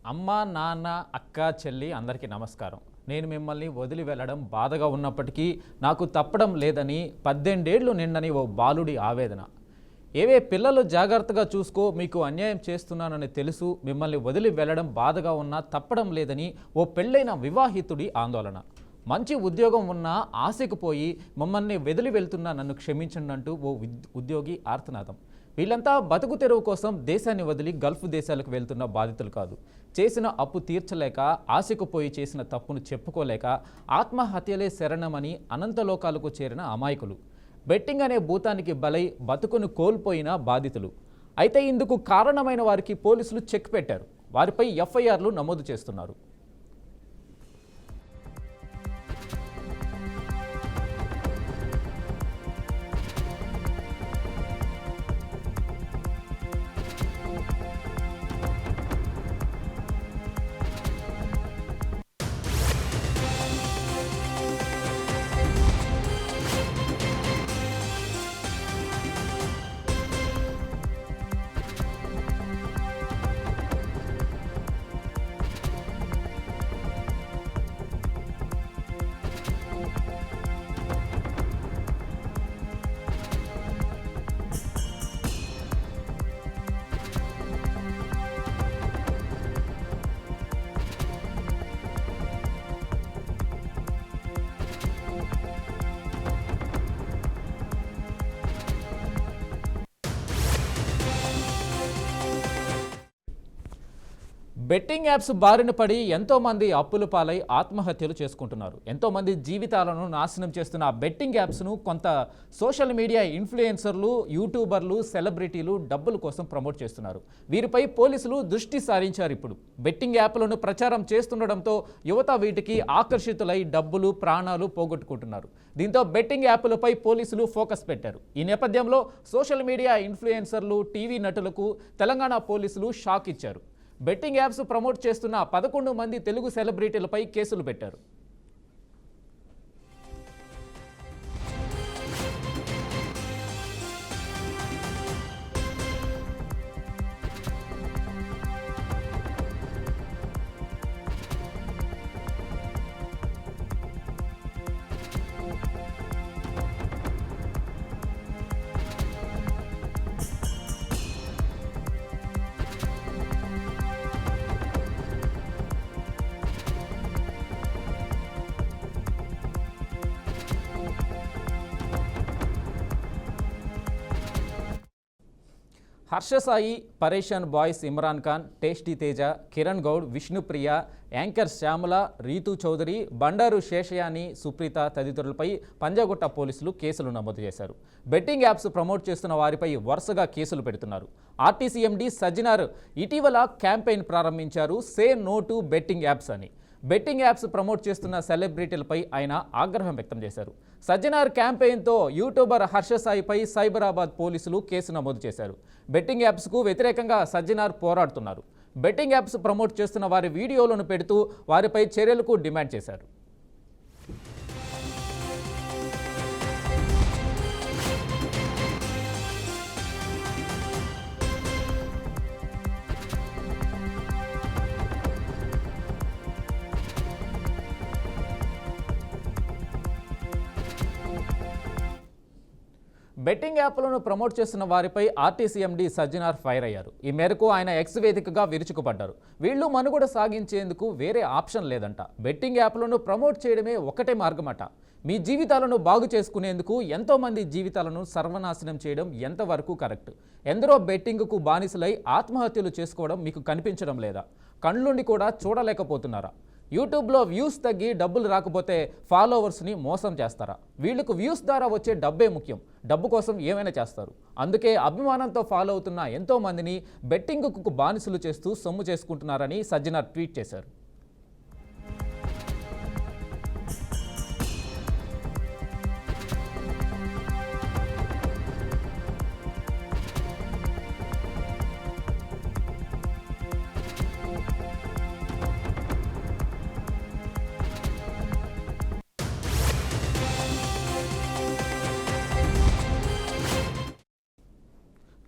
అమ్మ, నాన్న, అక్క, చెల్లి అందరికీ నమస్కారం. నేను మిమ్మల్ని వదిలి వెళ్ళడం బాధగా ఉన్నప్పటికీ నాకు తప్పడం లేదని 18 ఏళ్లు నిండని ఓ బాలుడి ఆవేదన. ఏవే పిల్లలు జాగ్రత్తగా చూసుకో, మీకు అన్యాయం చేస్తున్నానని తెలుసు, మిమ్మల్ని వదిలి వెళ్ళడం బాధగా ఉన్నా తప్పడం లేదని ఓ పెళ్ళైన వివాహితుడి ఆందోళన. మంచి ఉద్యోగం ఉన్నా ఆశకు పోయి మమ్మల్ని వదిలి వెళ్తున్నా నన్ను క్షమించండి అంటూ ఓ ఉద్యోగి ఆర్తనాదం. వీళ్ళంతా బతుకు తెరువు కోసం దేశాన్ని వదిలి గల్ఫ్ దేశాలకు వెళ్తున్న బాధితులు కాదు. చేసిన అప్పు తీర్చలేక, ఆశకు పోయి చేసిన తప్పును చెప్పుకోలేక ఆత్మహత్యలే శరణమని అనంతలోకాలకు చేరిన అమాయకులు. బెట్టింగ్ అనే భూతానికి బలై బతుకును కోల్పోయిన బాధితులు. అయితే ఇందుకు కారణమైన వారికి పోలీసులు చెక్ పెట్టారు. వారిపై ఎఫ్ఐఆర్లు నమోదు చేస్తున్నారు. బెట్టింగ్ యాప్స్ బారిన పడి ఎంతోమంది అప్పుల పాలై ఆత్మహత్యలు చేసుకుంటున్నారు. ఎంతోమంది జీవితాలను నాశనం చేస్తున్న ఆ బెట్టింగ్ యాప్స్ను కొంత సోషల్ మీడియా ఇన్ఫ్లుయెన్సర్లు, యూట్యూబర్లు, సెలబ్రిటీలు డబ్బుల కోసం ప్రమోట్ చేస్తున్నారు. వీరిపై పోలీసులు దృష్టి సారించారు. ఇప్పుడు బెట్టింగ్ యాప్లను ప్రచారం చేస్తుండడంతో యువత వీటికి ఆకర్షితులై డబ్బులు, ప్రాణాలు పోగొట్టుకుంటున్నారు. దీంతో బెట్టింగ్ యాప్లపై పోలీసులు ఫోకస్ పెట్టారు. ఈ నేపథ్యంలో సోషల్ మీడియా ఇన్ఫ్లుయెన్సర్లు, టీవీ నటులకు తెలంగాణ పోలీసులు షాక్ ఇచ్చారు. బెట్టింగ్ యాప్స్ ప్రమోట్ చేస్తున్న 11 మంది తెలుగు సెలబ్రిటీలపై కేసులు పెట్టారు. Harsha Sai, Pareshan boys Imran Khan, tasty Teja, Kiran Goud, Vishnupriya, anchor Shyamala, Ritu Chowdary, Bandaru Sheshayani, Supritha తదితరులపై పంజాగుట్ట పోలీసులు కేసులు నమోదు చేశారు. బెట్టింగ్ యాప్స్ ప్రమోట్ చేస్తున్న వారిపై వరుసగా కేసులు పెడుతున్నారు. ఆర్టీసీ ఎండీ సజ్జనార్ ఇటీవల క్యాంపెయిన్ ప్రారంభించారు, say no to betting apps అని. బెట్టింగ్ యాప్స్ ప్రమోట్ చేస్తున్న సెలబ్రిటీలపై ఆయన ఆగ్రహం వ్యక్తం చేశారు. సజ్జనార్ క్యాంపెయిన్తో యూట్యూబర్ హర్ష సాయిపై సైబరాబాద్ పోలీసులు కేసు నమోదు చేశారు. బెట్టింగ్ యాప్స్కు వ్యతిరేకంగా సజ్జనార్ పోరాడుతున్నారు. బెట్టింగ్ యాప్స్ ప్రమోట్ చేస్తున్న వారి వీడియోలను పెడుతూ వారిపై చర్యలకు డిమాండ్ చేశారు. బెట్టింగ్ యాప్లను ప్రమోట్ చేస్తున్న వారిపై ఆర్టీసీ ఎండీ సజ్జనార్ ఫైర్ అయ్యారు. ఈ మేరకు ఆయన ఎక్స్ వేదికగా విరుచుకుపడ్డారు. వీళ్ళు మనుగడ సాగించేందుకు వేరే ఆప్షన్ లేదంట. బెట్టింగ్ యాప్లను ప్రమోట్ చేయడమే ఒకటే మార్గమట. మీ జీవితాలను బాగు చేసుకునేందుకు ఎంతోమంది జీవితాలను సర్వనాశనం చేయడం ఎంతవరకు కరెక్ట్? ఎందరో బెట్టింగ్కు బానిసలై ఆత్మహత్యలు చేసుకోవడం మీకు కనిపించడం లేదా? కళ్ళుండి కూడా చూడలేకపోతున్నారా? యూట్యూబ్లో వ్యూస్ తగ్గి డబ్బులు రాకపోతే ఫాలోవర్స్ని మోసం చేస్తారా? వీళ్ళకు వ్యూస్ ద్వారా వచ్చే డబ్బే ముఖ్యం. డబ్బు కోసం ఏమైనా చేస్తారు. అందుకే అభిమానంతో ఫాలో అవుతున్న ఎంతోమందిని బెట్టింగ్కు బానిసలు చేస్తూ సొమ్ము చేసుకుంటున్నారని సజ్జనార్ ట్వీట్ చేశారు.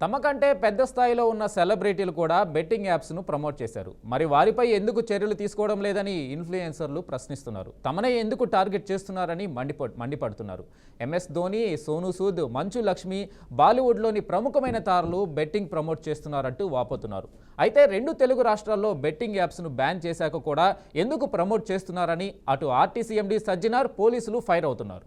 తమకంటే పెద్ద స్థాయిలో ఉన్న సెలబ్రిటీలు కూడా బెట్టింగ్ యాప్స్ను ప్రమోట్ చేశారు. మరి వారిపై ఎందుకు చర్యలు తీసుకోవడం లేదని ఇన్ఫ్లుయెన్సర్లు ప్రశ్నిస్తున్నారు. తమనే ఎందుకు టార్గెట్ చేస్తున్నారని మండిపడుతున్నారు. ఎంఎస్ ధోని, సోనూ సూద్, మంచు లక్ష్మి, బాలీవుడ్లోని ప్రముఖమైన తారలు బెట్టింగ్ ప్రమోట్ చేస్తున్నారంటూ వాపోతున్నారు. అయితే 2 తెలుగు రాష్ట్రాల్లో బెట్టింగ్ యాప్స్ను బ్యాన్ చేశాక కూడా ఎందుకు ప్రమోట్ చేస్తున్నారని అటు ఆర్టీసీ ఎండీ సజ్జనార్, పోలీసులు ఫైర్ అవుతున్నారు.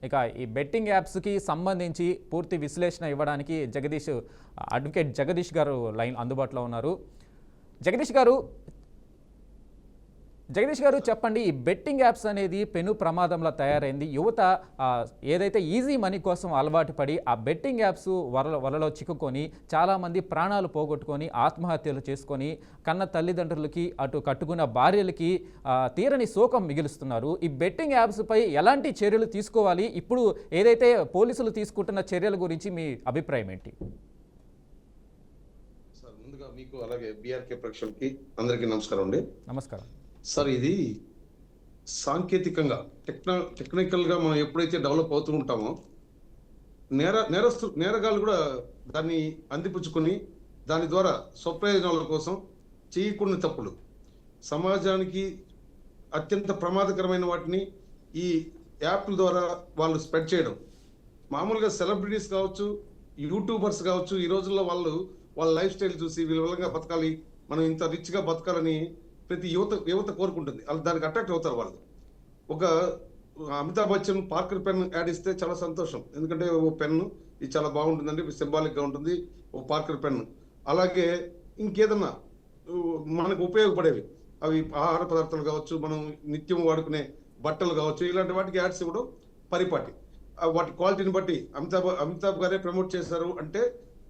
ఇక ఈ బెట్టింగ్ యాప్స్కి సంబంధించి పూర్తి విశ్లేషణ ఇవ్వడానికి అడ్వకేట్ జగదీష్ గారు లైన్ అందుబాటులో ఉన్నారు. జగదీష్ గారు చెప్పండి, ఈ బెట్టింగ్ యాప్స్ అనేది పెను ప్రమాదంలో తయారైంది. యువత ఏదైతే ఈజీ మనీ కోసం అలవాటు పడి ఆ బెట్టింగ్ యాప్స్ వలలో చిక్కుకొని చాలామంది ప్రాణాలు పోగొట్టుకొని ఆత్మహత్యలు చేసుకొని కన్న తల్లిదండ్రులకి అటు కట్టుకున్న భార్యలకి తీరని శోకం మిగులుస్తున్నారు. ఈ బెట్టింగ్ యాప్స్పై ఎలాంటి చర్యలు తీసుకోవాలి? ఇప్పుడు ఏదైతే పోలీసులు తీసుకుంటున్న చర్యల గురించి మీ అభిప్రాయం ఏంటి? సార్, ముందుగా మీకు అలాగే బీఆర్కే ప్రేక్షకులకి అందరికీ నమస్కారం అండి. నమస్కారం సార్. ఇది సాంకేతికంగా టెక్నికల్గా మనం ఎప్పుడైతే డెవలప్ అవుతూ ఉంటామో నేరగాళ్ళు కూడా దాన్ని అందిపుచ్చుకొని దాని ద్వారా స్వప్రయోజనాల కోసం చేయకూడని తప్పులు, సమాజానికి అత్యంత ప్రమాదకరమైన వాటిని ఈ యాప్ల ద్వారా వాళ్ళు స్ప్రెడ్ చేయడం. మామూలుగా సెలబ్రిటీస్ కావచ్చు, యూట్యూబర్స్ కావచ్చు, ఈ రోజుల్లో వాళ్ళ లైఫ్ స్టైల్ చూసి వీళ్ళ బతకాలి, మనం ఇంత రిచ్గా బతకాలని ప్రతి యువత కోరుకుంటుంది. వాళ్ళు దానికి అట్రాక్ట్ అవుతారు. వాళ్ళు ఒక Amitabh Bachchan Parker pen add ఇస్తే చాలా సంతోషం, ఎందుకంటే ఓ పెన్ను ఇది చాలా బాగుంటుందండి, సింబాలిక్గా ఉంటుంది ఓ పార్కర్ పెన్ను. అలాగే ఇంకేదన్నా మనకు ఉపయోగపడేవి అవి ఆహార పదార్థాలు కావచ్చు, మనం నిత్యం వాడుకునే బట్టలు కావచ్చు, ఇలాంటి వాటికి యాడ్స్ ఇవ్వడం పరిపాటి. వాటి క్వాలిటీని బట్టి అమితాబ్ గారే ప్రమోట్ చేశారు అంటే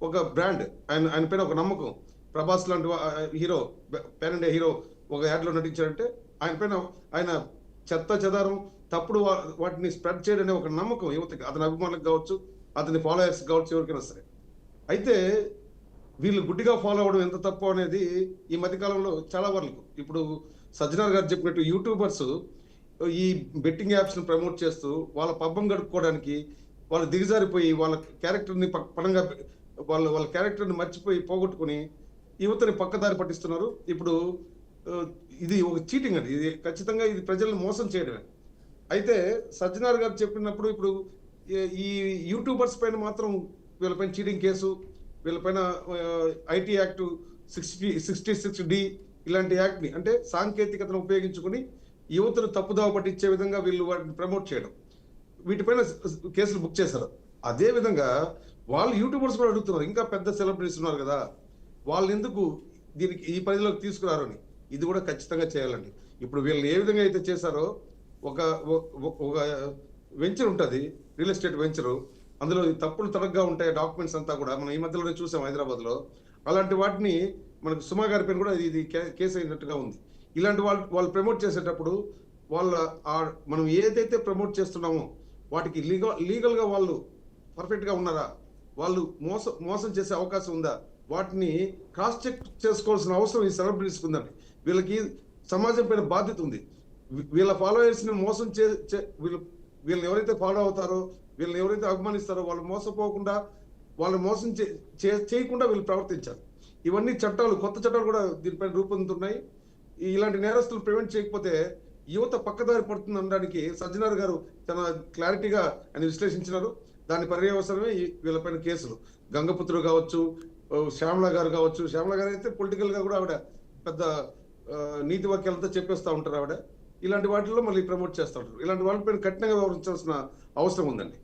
ఒక బ్రాండ్, ఆయన పైన ఒక నమ్మకం. ప్రభాస్ లాంటి హీరో, పాన్ ఇండియా హీరో ఒక యాడ్లో నటించారంటే ఆయన చెత్త చెదారం తప్పుడు వాటిని స్ప్రెడ్ చేయడం ఒక నమ్మకం యువతకి, అతని అభిమానులకు కావచ్చు, అతని ఫాలోయర్స్ కావచ్చు, ఎవరికైనా సరే. అయితే వీళ్ళు గుడ్డిగా ఫాలో అవ్వడం ఎంత తప్పు అనేది ఈ మధ్యకాలంలో చాలా వరకు, ఇప్పుడు సజ్జనార్ గారు చెప్పినట్టు యూట్యూబర్స్ ఈ బెట్టింగ్ యాప్స్ని ప్రమోట్ చేస్తూ వాళ్ళ పబ్బం గడుపుకోవడానికి వాళ్ళు దిగజారిపోయి వాళ్ళ క్యారెక్టర్ని పరంగా వాళ్ళ క్యారెక్టర్ని మర్చిపోయి పోగొట్టుకుని యువతని పక్కదారి పట్టిస్తున్నారు. ఇప్పుడు ఇది ఒక చీటింగ్ అండి, ఇది ఖచ్చితంగా ఇది ప్రజలను మోసం చేయడమే. అయితే సజ్జనార్ గారు చెప్పినప్పుడు ఇప్పుడు ఈ యూట్యూబర్స్ పైన మాత్రం వీళ్ళపైన చీటింగ్ కేసు, వీళ్ళపైన ఐటీ యాక్ట్ 66D ఇలాంటి యాక్ట్ని, అంటే సాంకేతికతను ఉపయోగించుకుని యువతను తప్పుదావ పట్టించే విధంగా వీళ్ళు వాటిని ప్రమోట్ చేయడం, వీటిపైన కేసులు బుక్ చేశారు. అదే విధంగా వాళ్ళు యూట్యూబర్స్ కూడా అడుగుతున్నారు, ఇంకా పెద్ద సెలబ్రిటీస్ ఉన్నారు కదా, వాళ్ళు ఎందుకు దీనికి ఈ పరిధిలోకి తీసుకురారు అని. ఇది కూడా ఖచ్చితంగా చేయాలండి. ఇప్పుడు వీళ్ళు ఏ విధంగా అయితే చేశారో, ఒక వెంచర్ ఉంటుంది, రియల్ ఎస్టేట్ వెంచరు, అందులో తప్పులు తడగ్గా ఉంటాయి డాక్యుమెంట్స్ అంతా కూడా. మనం ఈ మధ్యలోనే చూసాం హైదరాబాద్లో. అలాంటి వాటిని మనకు సుమా గారి పైన కూడా ఇది కేసు అయినట్టుగా ఉంది. ఇలాంటి వాళ్ళు ప్రమోట్ చేసేటప్పుడు మనం ఏదైతే ప్రమోట్ చేస్తున్నామో వాటికి లీగల్గా వాళ్ళు పర్ఫెక్ట్గా ఉన్నారా, వాళ్ళు మోసం చేసే అవకాశం ఉందా, వాటిని క్రాస్ చెక్ చేసుకోవాల్సిన అవసరం ఈ సెలబ్రిటీస్కి ఉందండి. వీళ్ళకి సమాజం పైన బాధ్యత ఉంది. వీళ్ళ ఫాలోయర్స్ని మోసం వీళ్ళని ఎవరైతే ఫాలో అవుతారో, వీళ్ళని ఎవరైతే అభిమానిస్తారో వాళ్ళు మోసపోకుండా, వాళ్ళు మోసం చేయకుండా వీళ్ళు ప్రవర్తించారు. ఇవన్నీ చట్టాలు, కొత్త చట్టాలు కూడా దీనిపైన రూపొందుతున్నాయి. ఇలాంటి నేరస్తులు ప్రివెంట్ చేయకపోతే యువత పక్కదారి పడుతుంది అనడానికి సజ్జనార్ గారు చాలా క్లారిటీగా ఆయన విశ్లేషించినారు. దాని పర్యవసరమే వీళ్ళపైన కేసులు. గంగపుత్రుడు కావచ్చు, శ్యామల గారు కావచ్చు. శ్యామల గారు అయితే పొలిటికల్గా కూడా ఆవిడ పెద్ద నీతి వాక్యాలతో చెప్పేస్తూ ఉంటారు ఆవిడ. ఇలాంటి వాటిల్లో మళ్ళీ ప్రమోట్ చేస్తూ ఉంటారు. ఇలాంటి వాళ్ళపైన కఠినంగా వ్యవహరించాల్సిన అవసరం ఉందండి.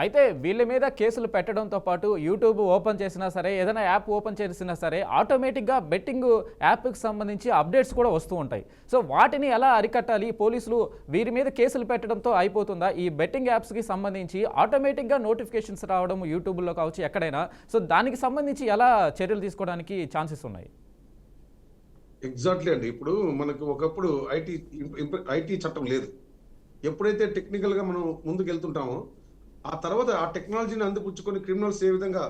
అయితే వీళ్ళ మీద కేసులు పెట్టడంతో పాటు యూట్యూబ్ ఓపెన్ చేసినా సరే, ఏదైనా యాప్ ఓపెన్ చేసినా సరే ఆటోమేటిక్గా బెట్టింగ్ యాప్కి సంబంధించి అప్డేట్స్ కూడా వస్తూ ఉంటాయి. సో వాటిని ఎలా అరికట్టాలి? పోలీసులు వీరి మీద కేసులు పెట్టడంతో అయిపోతుందా? ఈ బెట్టింగ్ యాప్స్కి సంబంధించి ఆటోమేటిక్గా నోటిఫికేషన్స్ రావడం యూట్యూబ్లో కావచ్చు, ఎక్కడైనా, సో దానికి సంబంధించి ఎలా చర్యలు తీసుకోవడానికి ఛాన్సెస్ ఉన్నాయి? ఎగ్జాక్ట్లీ అండి. ఇప్పుడు మనకు ఒకప్పుడు ఐటీ చట్టం లేదు. ఎప్పుడైతే టెక్నికల్గా మనం ముందుకు వెళ్తుంటామో ఆ తర్వాత ఆ టెక్నాలజీని అందిపుచ్చుకొని క్రిమినల్స్ ఏ విధంగా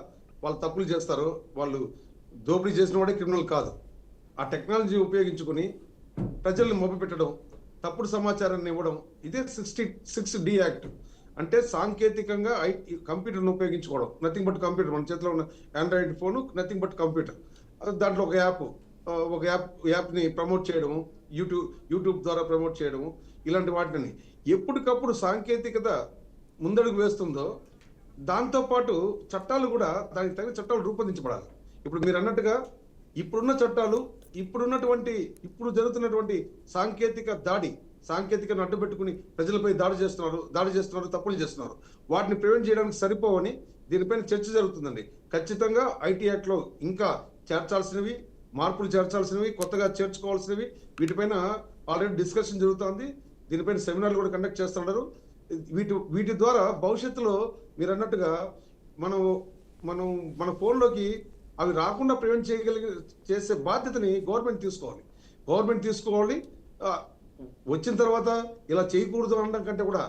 వాళ్ళు తప్పులు చేస్తారో, వాళ్ళు దోపిడీ చేసిన వాడే క్రిమినల్ కాదు. ఆ టెక్నాలజీ ఉపయోగించుకొని ప్రజల్ని మభ్యపెట్టడం, తప్పుడు సమాచారాన్ని ఇవ్వడం, ఇదే 66D యాక్ట్. అంటే సాంకేతికంగా కంప్యూటర్ను ఉపయోగించుకోవడం, నథింగ్ బట్ కంప్యూటర్. మన చేతిలో ఉన్న Android phone nothing but computer. దాంట్లో ఒక యాప్ని ప్రమోట్ చేయడము, యూట్యూబ్ ద్వారా ప్రమోట్ చేయడము, ఇలాంటి వాటిని ఎప్పటికప్పుడు సాంకేతికత ముందడుగు వేస్తుందో దాంతోపాటు చట్టాలు కూడా దానికి తగిన చట్టాలు రూపొందించబడాలి. ఇప్పుడు మీరు అన్నట్టుగా ఇప్పుడున్న చట్టాలు ఇప్పుడు జరుగుతున్నటువంటి సాంకేతికను అడ్డుపెట్టుకుని ప్రజలపై దాడి చేస్తున్నారు, తప్పులు చేస్తున్నారు. వాటిని ప్రివెంట్ చేయడానికి సరిపోవని దీనిపైన చర్చ జరుగుతుందండి. ఖచ్చితంగా ఐటీ యాక్ట్ లో ఇంకా మార్పులు చేర్చాల్సినవి, కొత్తగా చేర్చుకోవాల్సినవి, వీటిపైన ఆల్రెడీ డిస్కషన్ జరుగుతోంది. దీనిపైన సెమినార్లు కూడా కండక్ట్ చేస్తున్నారు. వీటి ద్వారా భవిష్యత్తులో మీరు అన్నట్టుగా మన ఫోన్లోకి అవి రాకుండా ప్రివెంట్ చేసే బాధ్యతని గవర్నమెంట్ తీసుకోవాలి. వచ్చిన తర్వాత ఇలా చేయకూడదు అనడం కంటే కూడా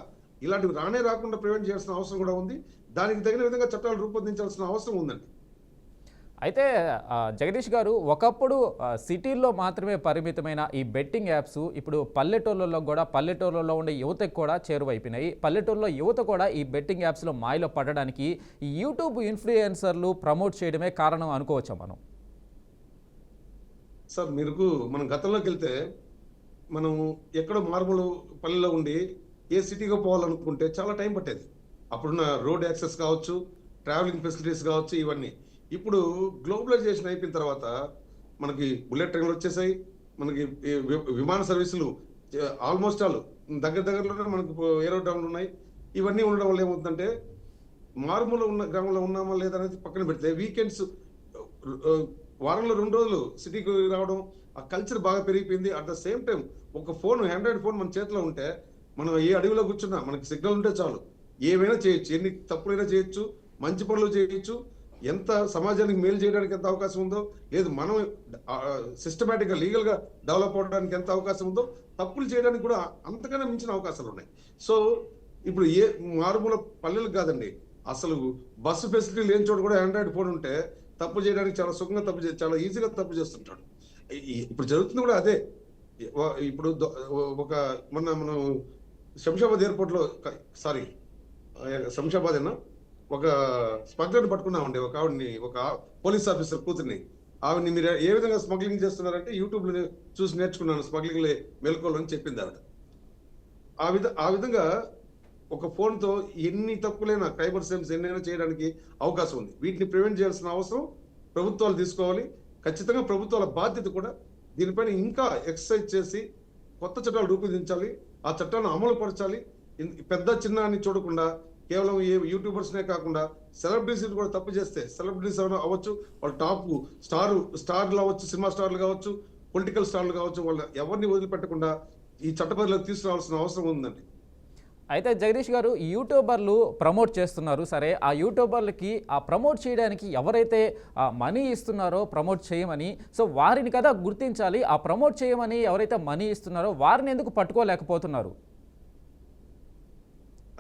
ఇలాంటివి రాకుండా ప్రివెంట్ చేయాల్సిన అవసరం కూడా ఉంది. దానికి తగిన విధంగా చట్టాలు రూపొందించాల్సిన అవసరం ఉందండి. అయితే జగదీష్ గారు, ఒకప్పుడు సిటీల్లో మాత్రమే పరిమితమైన ఈ బెట్టింగ్ యాప్స్ ఇప్పుడు పల్లెటూళ్ళలో ఉండే యువతకు కూడా చేరువైపోయినాయి. పల్లెటూరులో యువత కూడా ఈ బెట్టింగ్ యాప్స్లో మాయలో పడడానికి ఈ యూట్యూబ్ ఇన్ఫ్లుయెన్సర్లు ప్రమోట్ చేయడమే కారణం అనుకోవచ్చా మనం? సార్, మనం గతంలోకి వెళ్తే మనం ఎక్కడో మారుమూల పల్లెలో ఉండి ఏ సిటీగా పోవాలనుకుంటే చాలా టైం పట్టేది. అప్పుడున్న రోడ్ యాక్సెస్ కావచ్చు, ట్రావెలింగ్ ఫెసిలిటీస్ కావచ్చు, ఇవన్నీ. ఇప్పుడు గ్లోబలైజేషన్ అయిపోయిన తర్వాత మనకి బుల్లెట్ ట్రైన్లు వచ్చేసాయి, మనకి విమాన సర్వీసులు ఆల్మోస్ట్ దగ్గరలోనే మనకు ఏరోడ్రోమ్లు ఉన్నాయి. ఇవన్నీ ఉండడం వల్ల ఏమవుతుందంటే మారుమూల ఉన్న గ్రామంలో ఉన్నామా లేదా అనేది పక్కన పెడితే వీకెండ్స్ వారంలో 2 రోజులు సిటీకి రావడం, ఆ కల్చర్ బాగా పెరిగిపోయింది. అట్ ద సేమ్ టైం ఒక ఆండ్రాయిడ్ ఫోన్ మన చేతిలో ఉంటే మనం ఏ అడవిలో కూర్చున్నా మనకి సిగ్నల్ ఉంటే చాలు, ఏమైనా చేయొచ్చు, ఎన్ని తప్పులైనా చేయొచ్చు, మంచి పనులు చేయొచ్చు. ఎంత సమాజానికి మేలు చేయడానికి ఎంత అవకాశం ఉందో, లేదు మనం సిస్టమేటిక్గా లీగల్గా డెవలప్ అవడానికి ఎంత అవకాశం ఉందో, తప్పులు చేయడానికి కూడా అంతకన్నా మించిన అవకాశాలు ఉన్నాయి. సో ఇప్పుడు ఏ మారుమూల పల్లెలకు కాదండి, అసలు బస్సు ఫెసిలిటీ లేని చోట కూడా ఆండ్రాయిడ్ ఫోన్ ఉంటే తప్పు చేయడానికి చాలా సుఖంగా చాలా ఈజీగా తప్పు చేస్తుంటాడు. ఇప్పుడు జరుగుతుంది కూడా అదే. ఇప్పుడు మనం శంషాబాద్ ఎయిర్పోర్ట్లో శంషాబాద్ ఒక స్మగ్లర్ని పట్టుకున్నామండి. ఒక పోలీస్ ఆఫీసర్ కూతుర్ని. ఆవిడని మీరు ఏ విధంగా స్మగ్లింగ్ చేస్తున్నారంటే యూట్యూబ్లో చూసి నేర్చుకున్నాను స్మగ్లింగ్ మెలకువలు అని చెప్పింది ఆవిడ. ఆ విధంగా ఒక ఫోన్తో ఎన్ని తప్పులైనా సైబర్ క్రైమ్స్ ఎన్నైనా చేయడానికి అవకాశం ఉంది. వీటిని ప్రివెంట్ చేయాల్సిన అవసరం ప్రభుత్వాలు తీసుకోవాలి. ఖచ్చితంగా ప్రభుత్వాల బాధ్యత కూడా దీనిపైన ఇంకా ఎక్సర్సైజ్ చేసి కొత్త చట్టాలు రూపొందించాలి, ఆ చట్టాలను అమలు పరచాలి. పెద్ద చిన్న అని చూడకుండా కేవలం యూట్యూబర్స్నే కాకుండా సెలబ్రిటీస్ కూడా తప్పు చేస్తే, సెలబ్రిటీస్ అవ్వచ్చు, వాళ్ళు టాప్ స్టార్లు అవ్వచ్చు, సినిమా స్టార్లు కావచ్చు, పొలిటికల్ స్టార్లు కావచ్చు, వాళ్ళు ఎవరిని వదిలిపెట్టకుండా ఈ చట్టపరిలోకి తీసుకురావాల్సిన అవసరం ఉందండి. అయితే జగదీష్ గారు, యూట్యూబర్లు ప్రమోట్ చేస్తున్నారు, సరే, ఆ యూట్యూబర్లకి ఆ ప్రమోట్ చేయడానికి ఎవరైతే మనీ ఇస్తున్నారో ప్రమోట్ చేయమని, సో వారిని కదా గుర్తించాలి. ఆ ప్రమోట్ చేయమని ఎవరైతే మనీ ఇస్తున్నారో వారిని ఎందుకు పట్టుకోలేకపోతున్నారు?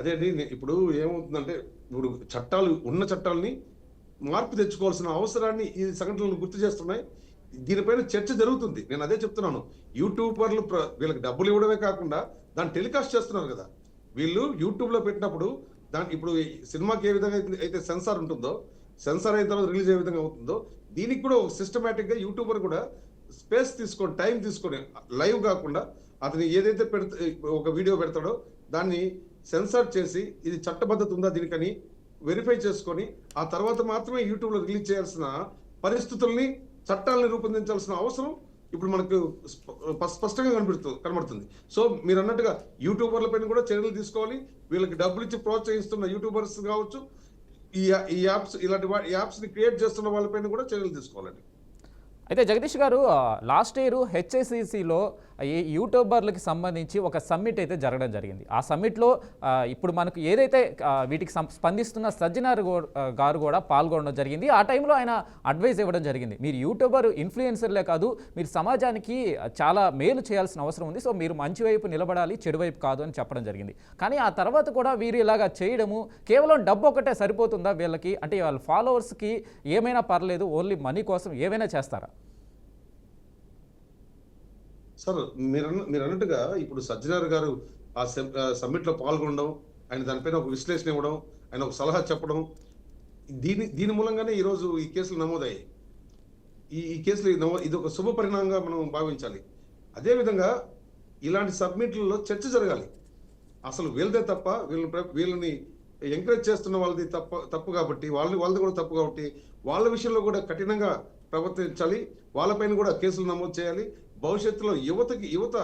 అదే అండి, ఇప్పుడు ఏమవుతుందంటే ఇప్పుడు ఉన్న చట్టాలని మార్పు తెచ్చుకోవాల్సిన అవసరాన్ని ఈ సంఘటనలు గుర్తు చేస్తున్నాయి. దీనిపైన చర్చ జరుగుతుంది. నేను అదే చెప్తున్నాను, యూట్యూబర్లు వీళ్ళకి డబ్బులు ఇవ్వడమే కాకుండా దాన్ని టెలికాస్ట్ చేస్తున్నారు కదా. వీళ్ళు యూట్యూబ్లో పెట్టినప్పుడు ఇప్పుడు సినిమాకి ఏ విధంగా అయితే సెన్సార్ ఉంటుందో, సెన్సార్ అయిన తర్వాత రిలీజ్ ఏ విధంగా అవుతుందో, దీనికి కూడా ఒక సిస్టమేటిక్గా యూట్యూబర్ కూడా స్పేస్ తీసుకొని, టైం తీసుకొని, లైవ్ కాకుండా అతను ఏదైతే ఒక వీడియో పెడతాడో దాన్ని సెన్సార్ చేసి ఇది చట్టబద్ధత ఉందా దీనికని వెరిఫై చేసుకొని ఆ తర్వాత మాత్రమే యూట్యూబ్లో రిలీజ్ చేయాల్సిన పరిస్థితుల్ని, చట్టాలను రూపొందించాల్సిన అవసరం ఇప్పుడు మనకు స్పష్టంగా కనబడుతుంది. సో మీరు అన్నట్టుగా యూట్యూబర్ల పైన కూడా చర్యలు తీసుకోవాలి. వీళ్ళకి డబ్బులు ఇచ్చి ప్రోత్సహిస్తున్న యూట్యూబర్స్ కావచ్చు, ఈ యాప్స్ ని క్రియేట్ చేస్తున్న వాళ్ళపైన కూడా చర్యలు తీసుకోవాలండి. అయితే జగదీష్ గారు, లాస్ట్ ఇయర్ హెచ్ఐసిసిలో ఈ యూట్యూబర్లకి సంబంధించి ఒక సమ్మిట్ అయితే జరగడం జరిగింది. ఆ సమ్మిట్లో ఇప్పుడు మనకు ఏదైతే వీటికి స్పందిస్తున్న సజ్జనార్ గారు కూడా పాల్గొనడం జరిగింది. ఆ టైంలో ఆయన అడ్వైజ్ ఇవ్వడం జరిగింది. మీరు యూట్యూబర్ ఇన్ఫ్లుయెన్సర్లే కాదు, మీరు సమాజానికి చాలా మేలు చేయాల్సిన అవసరం ఉంది. సో మీరు మంచి వైపు నిలబడాలి, చెడు వైపు కాదు అని చెప్పడం జరిగింది. కానీ ఆ తర్వాత కూడా వీరు ఇలాగా చేయడము కేవలం డబ్బు ఒకటే సరిపోతుందా వీళ్ళకి? అంటే వాళ్ళ ఫాలోవర్స్కి ఏమైనా పర్లేదు, ఓన్లీ మనీ కోసం ఏమైనా చేస్తారా? సార్ మీరు అన్నట్టుగా ఇప్పుడు సజ్జనార్ గారు ఆ సమ్మిట్లో పాల్గొనడం, ఆయన దానిపైన ఒక విశ్లేషణ ఇవ్వడం, ఆయన ఒక సలహా చెప్పడం, దీని మూలంగానే ఈరోజు ఈ కేసులు నమోదయ్యాయి. ఈ కేసులు ఇది ఒక శుభ పరిణామంగా మనం భావించాలి. అదేవిధంగా ఇలాంటి సబ్మిట్లలో చర్చ జరగాలి. అసలు వీళ్ళదే తప్ప, వీళ్ళని ఎంకరేజ్ చేస్తున్న వాళ్ళది తప్పు కాబట్టి, వాళ్ళది కూడా తప్పు కాబట్టి వాళ్ళ విషయంలో కూడా కఠినంగా ప్రవర్తించాలి. వాళ్ళపైన కూడా కేసులు నమోదు చేయాలి. భవిష్యత్తులో యువత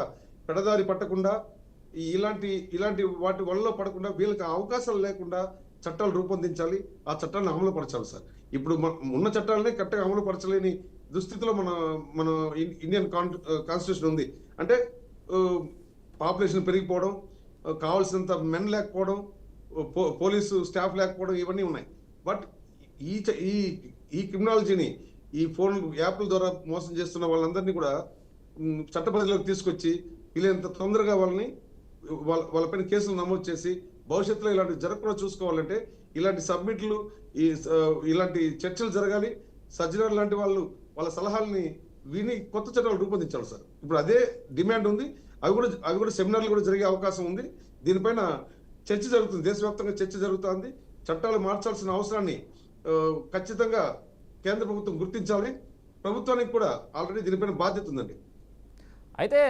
పెడదారి పట్టకుండా, ఇలాంటి వాటి వల్ల పడకుండా, వీళ్ళకి అవకాశాలు లేకుండా చట్టాలు రూపొందించాలి. ఆ చట్టాలను అమలు పరచాలి సార్. ఇప్పుడు ఉన్న చట్టాలనే కరెక్ట్గా అమలు పరచలేని దుస్థితిలో మన ఇండియన్ కాన్స్టిట్యూషన్ ఉంది. అంటే పాపులేషన్ పెరిగిపోవడం, కావాల్సినంత మెన్ లేకపోవడం, పోలీసు స్టాఫ్ లేకపోవడం, ఇవన్నీ ఉన్నాయి. బట్ ఈ క్రిమినాలజీని, ఈ ఫోన్ యాప్ల ద్వారా మోసం చేస్తున్న వాళ్ళందరినీ కూడా చట్ట పరిధిలోకి తీసుకొచ్చి వీళ్ళంత తొందరగా వాళ్ళపైన కేసులు నమోదు చేసి భవిష్యత్తులో ఇలాంటి జరగకుండా చూసుకోవాలంటే ఇలాంటి సబ్మిట్లు, ఇలాంటి చర్చలు జరగాలి. సజ్జనార్ లాంటి వాళ్ళ సలహాలని విని కొత్త చట్టాలు రూపొందించాలి సార్. ఇప్పుడు అదే డిమాండ్ ఉంది. అవి కూడా సెమినార్లు కూడా జరిగే అవకాశం ఉంది. దీనిపైన చర్చ జరుగుతుంది, దేశవ్యాప్తంగా చర్చ జరుగుతుంది. చట్టాలు మార్చాల్సిన అవసరాన్ని ఖచ్చితంగా కేంద్ర ప్రభుత్వం గుర్తించాలి. ప్రభుత్వానికి కూడా ఆల్రెడీ దీనిపైన బాధ్యత ఉందండి. అయితే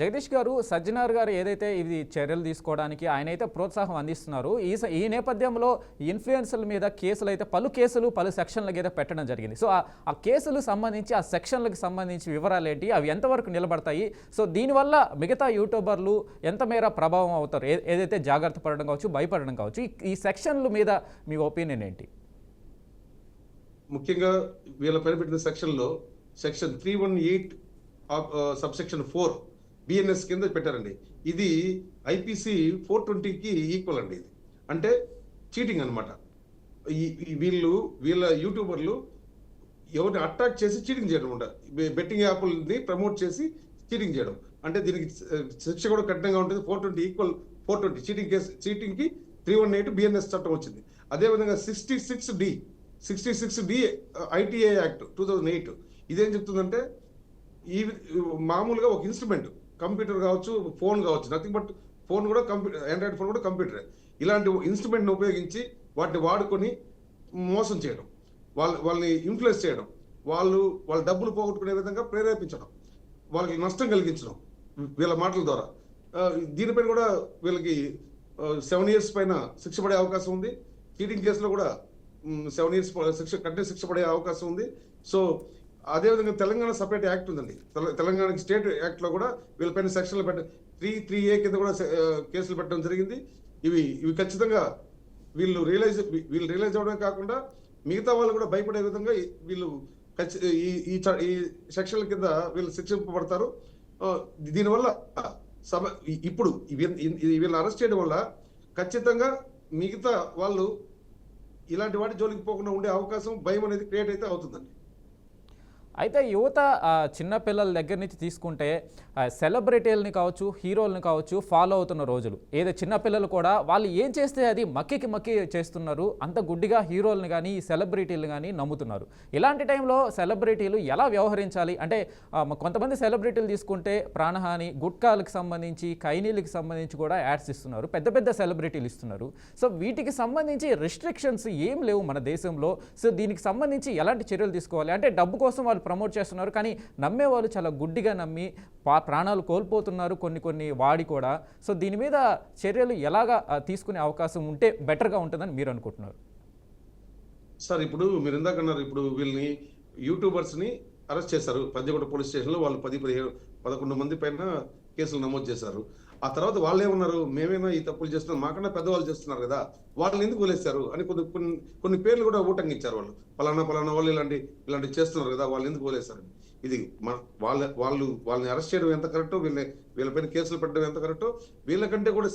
జగదీష్ గారు, సజ్జనార్ గారు ఏదైతే ఇది చర్యలు తీసుకోవడానికి ఆయన అయితే ప్రోత్సాహం అందిస్తున్నారు, ఈ నేపథ్యంలో ఇన్ఫ్లుయెన్సర్ల మీద కేసులు అయితే పలు సెక్షన్లకి అయితే పెట్టడం జరిగింది. సో ఆ కేసులకు సంబంధించి, ఆ సెక్షన్లకు సంబంధించి వివరాలు ఏంటి, అవి ఎంతవరకు నిలబడతాయి? సో దీనివల్ల మిగతా యూట్యూబర్లు ఎంత మేర ప్రభావం అవుతారు? ఏదైతే జాగ్రత్త పడడం కావచ్చు, భయపడడం కావచ్చు, ఈ సెక్షన్ల మీద మీ ఒపీనియన్ ఏంటి? ముఖ్యంగా వీళ్ళ పైన పెట్టిన సెక్షన్లో సెక్షన్ 318 సబ్సెక్షన్ 4 బిఎన్ఎస్ కింద పెట్టారండి. ఇది ఐపీసీ 420కి ఈక్వల్ అండి. ఇది అంటే చీటింగ్ అనమాట. వీళ్ళ యూట్యూబర్లు ఎవరిని అట్రాక్ట్ చేసి చీటింగ్ చేయడం అనమాట. బెట్టింగ్ యాప్ని ప్రమోట్ చేసి చీటింగ్ చేయడం. అంటే దీనికి శిక్ష కూడా కఠినంగా ఉంటుంది. 420 ఈక్వల్ 420 చీటింగ్కి 318 బిఎన్ఎస్ చట్టం వచ్చింది. అదేవిధంగా 66D ఐటీఏ యాక్ట్ 2008 ఇదేం చెప్తుందంటే, ఈ మామూలుగా ఒక ఇన్స్ట్రుమెంట్, కంప్యూటర్ కావచ్చు, ఫోన్ కావచ్చు, నథింగ్ బట్ ఫోన్ కూడా కంప్యూటర్, ఆండ్రాయిడ్ ఫోన్ కూడా కంప్యూటరే. ఇలాంటి ఇన్స్ట్రుమెంట్ని ఉపయోగించి వాటిని వాడుకొని మోసం చేయడం, వాళ్ళని ఇన్ఫ్లుయెన్స్ చేయడం, వాళ్ళ డబ్బులు పోగొట్టుకునే విధంగా ప్రేరేపించడం, వాళ్ళకి నష్టం కలిగించడం వీళ్ళ మాటల ద్వారా. దీనిపైన కూడా వీళ్ళకి 7 years పైన శిక్ష పడే అవకాశం ఉంది. చీటింగ్ కేసులో కూడా 7 years కఠిన శిక్ష పడే అవకాశం ఉంది. సో అదేవిధంగా తెలంగాణ సపరేట్ యాక్ట్ ఉందండి. తెలంగాణకి స్టేట్ యాక్ట్లో కూడా వీళ్ళపైన సెక్షన్లు 3A కింద కూడా కేసులు పెట్టడం జరిగింది. ఇవి ఖచ్చితంగా వీళ్ళు రియలైజ్ అవడమే కాకుండా మిగతా వాళ్ళు కూడా భయపడే విధంగా వీళ్ళు ఈ సెక్షన్ల కింద వీళ్ళు శిక్షింపబడతారు. దీనివల్ల ఇప్పుడు వీళ్ళని అరెస్ట్ చేయడం వల్ల ఖచ్చితంగా మిగతా వాళ్ళు ఇలాంటి వాటి జోలికి పోకుండా ఉండే అవకాశం, భయం అనేది క్రియేట్ అయితే అవుతుందండి. అయితే యువత చిన్నపిల్లల దగ్గర నుంచి తీసుకుంటే సెలబ్రిటీలని కావచ్చు, హీరోలను కావచ్చు ఫాలో అవుతున్న రోజులు. ఏదో చిన్నపిల్లలు కూడా వాళ్ళు ఏం చేస్తే అది మక్కి చేస్తున్నారు. అంత గుడ్డిగా హీరోలను కానీ సెలబ్రిటీలు కానీ నమ్ముతున్నారు. ఇలాంటి టైంలో సెలబ్రిటీలు ఎలా వ్యవహరించాలి? అంటే కొంతమంది సెలబ్రిటీలు తీసుకుంటే ప్రాణహాని, గుట్కాలకు సంబంధించి, కైనీలకు సంబంధించి కూడా యాడ్స్ ఇస్తున్నారు. పెద్ద సెలబ్రిటీలు ఇస్తున్నారు. సో వీటికి సంబంధించి రిస్ట్రిక్షన్స్ ఏం లేవు మన దేశంలో. సో దీనికి సంబంధించి ఎలాంటి చర్యలు తీసుకోవాలి? అంటే డబ్బు కోసం వాళ్ళు ప్రమోట్ చేస్తున్నారు, కానీ నమ్మే వాళ్ళు చాలా గుడ్డిగా నమ్మి ప్రాణాలు కోల్పోతున్నారు కొన్ని వాడి కూడా. సో దీని మీద చర్యలు ఎలాగా తీసుకునే అవకాశం ఉంటే బెటర్గా ఉంటుందని మీరు అనుకుంటున్నారు? సార్ ఇప్పుడు మీరు ఇందాక అన్నారు, ఇప్పుడు వీళ్ళని యూట్యూబర్స్ని అరెస్ట్ చేశారు. పంజగుట్ట పోలీస్ స్టేషన్లో వాళ్ళు 10-11 మంది పైన కేసులు నమోదు చేశారు. ఆ తర్వాత వాళ్ళు ఏమన్నారు, మేమేనా ఈ తప్పులు చేస్తున్నాం, మాకన్నా పెద్దవాళ్ళు చేస్తున్నారు కదా, వాళ్ళని ఎందుకు వదిలేస్తారు అని కొన్ని పేర్లు కూడా ఊటంగిచ్చారు. వాళ్ళు పలానా వాళ్ళు ఇలాంటి చేస్తున్నారు కదా, వాళ్ళు ఎందుకు వదిలేస్తారు. ఇది వాళ్ళని అరెస్ట్ చేయడం ఎంత కరెక్టో, వీళ్ళపైన కేసులు పెట్టడం ఎంత కరెక్టో, వీళ్ళకంటే కూడా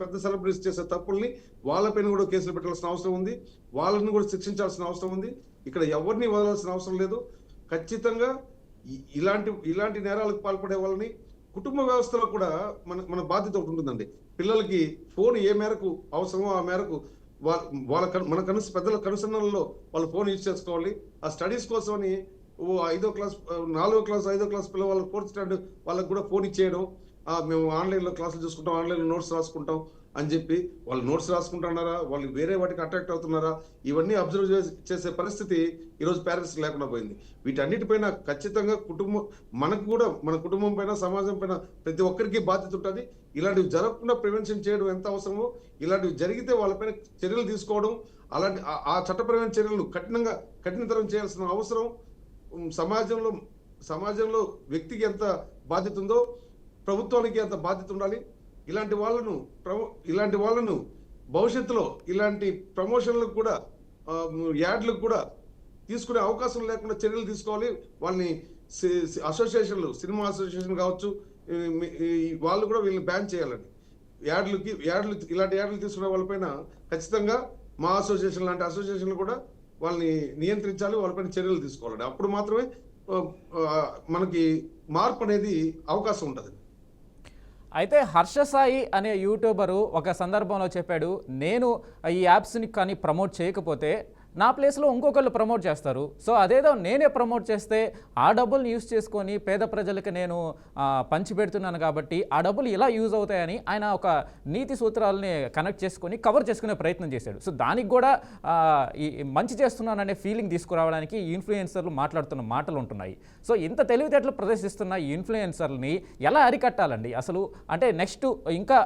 పెద్ద సెలబ్రిటీస్ చేసే తప్పుల్ని వాళ్ళపైన కూడా కేసులు పెట్టాల్సిన అవసరం ఉంది, వాళ్ళని కూడా శిక్షించాల్సిన అవసరం ఉంది. ఇక్కడ ఎవరిని వదలాల్సిన అవసరం లేదు. ఖచ్చితంగా ఇలాంటి నేరాలకు పాల్పడే వాళ్ళని కుటుంబ వ్యవస్థలో కూడా మన బాధ్యత ఒకటి ఉంటుందండి. పిల్లలకి ఫోన్ ఏ మేరకు అవసరమో ఆ మేరకు మన పెద్దల కనుసన్నల్లో వాళ్ళు ఫోన్ యూజ్ చేసుకోవాలి. ఆ స్టడీస్ కోసమని 4వ క్లాస్ 5వ క్లాస్ పిల్లవాళ్ళకి 4th స్టాండర్డ్ వాళ్ళకి కూడా ఫోన్ ఇచ్చేయడం, మేము ఆన్లైన్లో క్లాసులు చూసుకుంటాం, ఆన్లైన్లో నోట్స్ రాసుకుంటాం అని చెప్పి వాళ్ళు నోట్స్ రాసుకుంటున్నారా, వాళ్ళు వేరే వాటికి అట్రాక్ట్ అవుతున్నారా, ఇవన్నీ అబ్జర్వ్ చేసే పరిస్థితి ఈరోజు పేరెంట్స్ లేకుండా పోయింది. వీటన్నిటిపైన ఖచ్చితంగా మన కుటుంబం పైన, సమాజం పైన ప్రతి ఒక్కరికి బాధ్యత ఉంటుంది. ఇలాంటివి జరగకుండా ప్రివెన్షన్ చేయడం ఎంత అవసరమో, ఇలాంటివి జరిగితే వాళ్ళపైన చర్యలు తీసుకోవడం, అలాంటి ఆ చట్టపరమైన చర్యలను కఠినతరం చేయాల్సిన అవసరం సమాజంలో వ్యక్తికి ఎంత బాధ్యత ఉందో ప్రభుత్వానికి అంత బాధ్యత ఉండాలి. ఇలాంటి వాళ్ళను భవిష్యత్తులో ఇలాంటి ప్రమోషన్లకు కూడా యాడ్లకు కూడా తీసుకునే అవకాశం లేకుండా చర్యలు తీసుకోవాలి. వాళ్ళని అసోసియేషన్లు, సినిమా అసోసియేషన్ కావచ్చు, వాళ్ళు కూడా వీళ్ళని బ్యాన్ చేయాలండి. ఇలాంటి యాడ్లు తీసుకునే వాళ్ళపైన ఖచ్చితంగా మా అసోసియేషన్ లాంటి అసోసియేషన్లు కూడా వాళ్ళని నియంత్రించాలి, వాళ్ళపైన చర్యలు తీసుకోవాలండి. అప్పుడు మాత్రమే మనకి మార్పు అనేది అవకాశం ఉంటుంది. అయితే హర్ష సాయి అనే యూట్యూబరు ఒక సందర్భంలో చెప్పాడు, నేను ఈ యాప్స్ని కానీ ప్రమోట్ చేయకపోతే నా ప్లేస్లో ఇంకొకళ్ళు ప్రమోట్ చేస్తారు. సో అదేదో నేనే ప్రమోట్ చేస్తే ఆ డబ్బుల్ని యూజ్ చేసుకొని పేద ప్రజలకు నేను పంచిపెడుతున్నాను కాబట్టి ఆ డబ్బులు ఇలా యూజ్ అవుతాయని ఆయన ఒక నీతి సూత్రాలని కనెక్ట్ చేసుకొని కవర్ చేసుకునే ప్రయత్నం చేశాడు. సో దానికి కూడా ఈ మంచి చేస్తున్నాననే ఫీలింగ్ తీసుకురావడానికి ఇన్ఫ్లుయెన్సర్లు మాట్లాడుతున్న మాటలు ఉంటున్నాయి. సో ఇంత తెలివితేటలు ప్రదర్శిస్తున్న ఈ ఇన్ఫ్లుయెన్సర్ని ఎలా అరికట్టాలండి అసలు? అంటే నెక్స్ట్ ఇంకా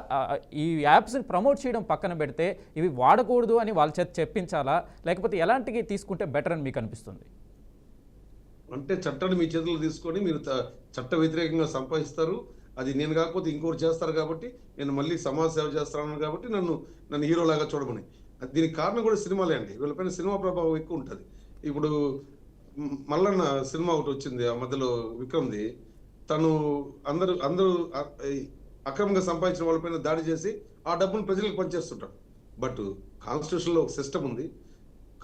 ఈ యాప్స్ని ప్రమోట్ చేయడం పక్కన పెడితే ఇవి వాడకూడదు అని వాళ్ళ చేత చెప్పించాలా, లేకపోతే ఎలాంటివి తీసుకుంటే బెటర్ అని మీకు అనిపిస్తుంది? అంటే చట్టాన్ని మీ చేతుల్లో తీసుకొని మీరు చట్ట వ్యతిరేకంగా సంపాదిస్తారు, అది నేను కాకపోతే ఇంకోటి చేస్తారు కాబట్టి నేను మళ్ళీ సమాజ సేవ చేస్తాను కాబట్టి నన్ను హీరోలాగా చూడమని. దీనికి కారణం కూడా సినిమాలే అండి. వీళ్ళపైన సినిమా ప్రభావం ఎక్కువ ఉంటుంది. ఇప్పుడు మల్లన్న సినిమా ఒకటి వచ్చింది ఆ మధ్యలో, విక్రమ్ది. తను అందరూ అక్రమంగా సంపాదించిన వాళ్ళపైన దాడి చేసి ఆ డబ్బును ప్రజలకు పనిచేస్తుంటాడు. బట్ కాన్స్టిట్యూషన్లో ఒక సిస్టమ్ ఉంది,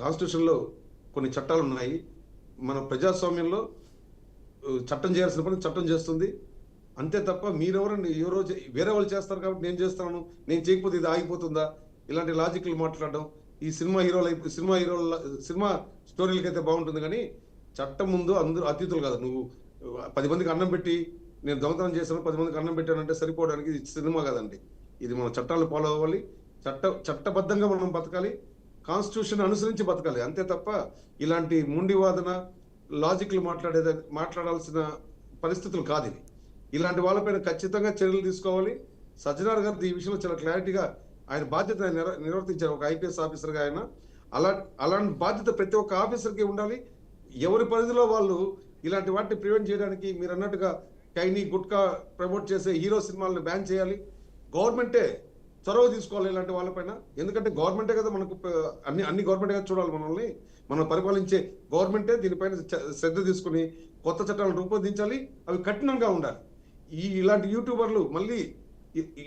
కాన్స్టిట్యూషన్లో కొన్ని చట్టాలు ఉన్నాయి. మన ప్రజాస్వామ్యంలో చట్టం చేయాల్సిన పని చట్టం చేస్తుంది, అంతే తప్ప మీరెవరండి ఎవరో వేరే వాళ్ళు చేస్తారు కాబట్టి నేను చేస్తాను, నేను చేయకపోతే ఇది ఆగిపోతుందా, ఇలాంటి లాజిక్లు మాట్లాడడం ఈ సినిమా స్టోరీలకైతే బాగుంటుంది. కానీ చట్టం ముందు అందరూ అతిథులు కాదు. నువ్వు 10 మందికి అన్నం పెట్టి నేను దొంగతనం చేశాను, 10 మందికి అన్నం పెట్టానంటే సరిపోవడానికి ఇది సినిమా కాదండి. ఇది మన చట్టాలు ఫాలో అవ్వాలి, చట్టబద్ధంగా మనం బతకాలి, కాన్స్టిట్యూషన్ అనుసరించి బతకాలి, అంతే తప్ప ఇలాంటి ముండి వాదన లాజిక్లు మాట్లాడాల్సిన పరిస్థితులు కాదు ఇవి. ఇలాంటి వాళ్ళపైన ఖచ్చితంగా చర్యలు తీసుకోవాలి. సజ్జనార్ గారు ఈ విషయంలో చాలా క్లారిటీగా ఆయన బాధ్యత నిర్వర్తించారు. ఒక ఐపీఎస్ ఆఫీసర్గా ఆయన అలాంటి బాధ్యత ప్రతి ఒక్క ఆఫీసర్కి ఉండాలి. ఎవరి పరిధిలో వాళ్ళు ఇలాంటి వాటిని ప్రివెంట్ చేయడానికి మీరు అన్నట్టుగా కైని గుట్కా ప్రమోట్ చేసే హీరో సినిమాలను బ్యాన్ చేయాలి. గవర్నమెంటే చొరవ తీసుకోవాలి ఇలాంటి వాళ్ళపైన. ఎందుకంటే గవర్నమెంటే కదా మనకు అన్ని గవర్నమెంటే కదా చూడాలి మనల్ని. మనం పరిపాలించే గవర్నమెంటే దీనిపైన శ్రద్ధ తీసుకుని కొత్త చట్టాలను రూపొందించాలి, అవి కఠినంగా ఉండాలి. ఇలాంటి యూట్యూబర్లు మళ్ళీ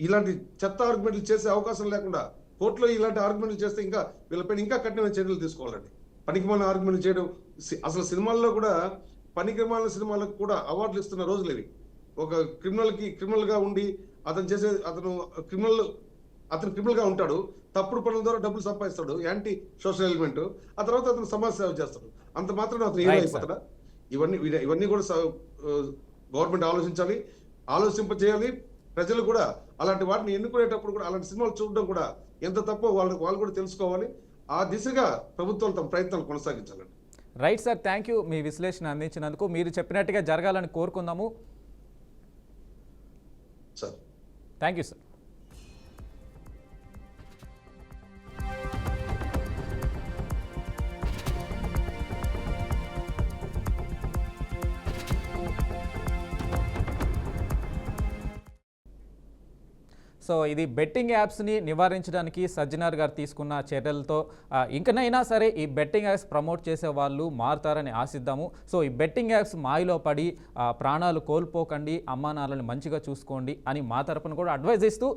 ఇలాంటి చెత్త ఆర్గ్యుమెంట్లు చేసే అవకాశం లేకుండా కోర్టులో ఇలాంటి ఆర్గ్యుమెంట్లు చేస్తే ఇంకా వీళ్ళపైన ఇంకా కఠినమైన చర్యలు తీసుకోవాలండి. పనికిమాలిన ఆర్గ్యుమెంట్లు చేయడం, అసలు సినిమాల్లో కూడా పనికిమాలిన సినిమాలకు కూడా అవార్డులు ఇస్తున్న రోజులు ఇవి. ఒక క్రిమినల్ గా ఉండి అతను క్రిమినల్ గా ఉంటాడు, తప్పుడు పనుల ద్వారా డబ్బులు సంపాదిస్తాడు, యాంటీ సోషల్ ఎలిమెంట్, ఆ తర్వాత అతను సమాజ సేవ చేస్తాడు, అంత మాత్రం అతను హీరో అయిపోతాడా? ఇవన్నీ కూడా గవర్నమెంట్ ఆలోచించాలి, ఆలోచింపజేయాలి. ప్రజలు కూడా అలాంటి వాటిని ఎన్నుకునేటప్పుడు కూడా అలాంటి సినిమాలు చూడడం కూడా ఎంత తప్పో వాళ్ళు కూడా తెలుసుకోవాలి. ఆ దిశగా ప్రభుత్వాలు తమ ప్రయత్నాలు కొనసాగించాలండి. రైట్ సార్, థ్యాంక్ యూ మీ విశ్లేషణ అందించినందుకు. మీరు చెప్పినట్టుగా జరగాలని కోరుకుందాము sir. Thank you sir. So ఇది బెట్టింగ్ యాప్స్ని నివారించడానికి సజ్జనార్ గారు తీసుకున్న చర్యలతో ఇంకనైనా సరే ఈ బెట్టింగ్ యాప్స్ ప్రమోట్ చేసే వాళ్ళు మారుతారని ఆశిద్దాము. సో ఈ బెట్టింగ్ యాప్స్ మాయలో పడి ప్రాణాలు కోల్పోకండి, అమ్మా నాన్నని మంచిగా చూసుకోండి అని మా తరపున కూడా అడ్వైజ్ ఇస్తూ